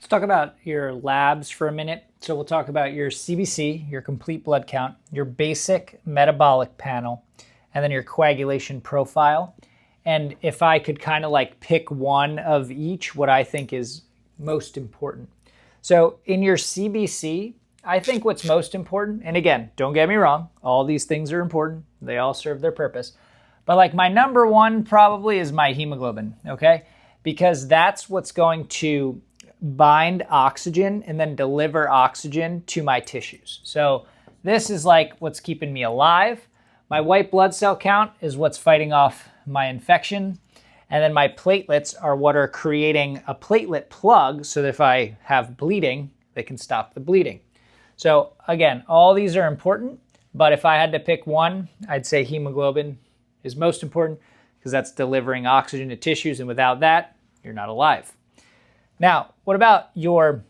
Talk about your labs for a minute. So we'll talk about your CBC, your complete blood count, your basic metabolic panel, and then your coagulation profile. And if I could kind of like pick one of each, what I think is most important. So in your CBC, I think what's most important, and again, don't get me wrong, all these things are important. They all serve their purpose. But like my number one probably is my hemoglobin, okay? Because that's what's going to bind oxygen and then deliver oxygen to my tissues. So this is like what's keeping me alive. My white blood cell count is what's fighting off my infection. And then my platelets are what are creating a platelet plug so that if I have bleeding, they can stop the bleeding. So again, all these are important, but if I had to pick one, I'd say hemoglobin is most important because that's delivering oxygen to tissues, and without that, you're not alive. Now, what about your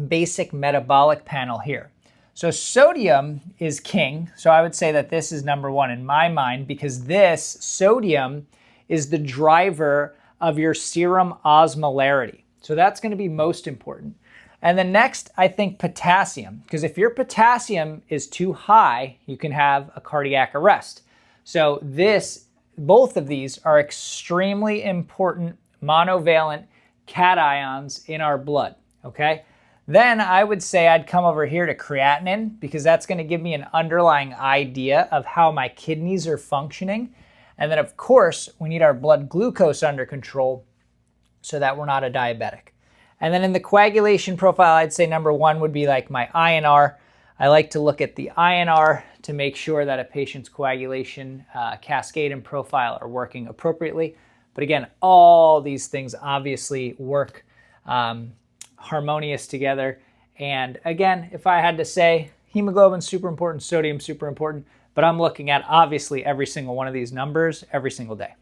basic metabolic panel here? So sodium is king, so I would say that this is number one in my mind because this sodium is the driver of your serum osmolarity. So that's going to be most important. And then next, I think potassium, because if your potassium is too high, you can have a cardiac arrest. So both of these are extremely important monovalent cations in our blood, okay? Then I would say I'd come over here to creatinine because that's going to give me an underlying idea of how my kidneys are functioning. And then of course, we need our blood glucose under control so that we're not a diabetic. And then in the coagulation profile, I'd say number one would be like my INR. I like to look at the INR to make sure that a patient's coagulation cascade and profile are working appropriately. But again, all these things obviously work harmonious together. And again, if I had to say, hemoglobin super important, sodium super important, but I'm looking at obviously every single one of these numbers every single day.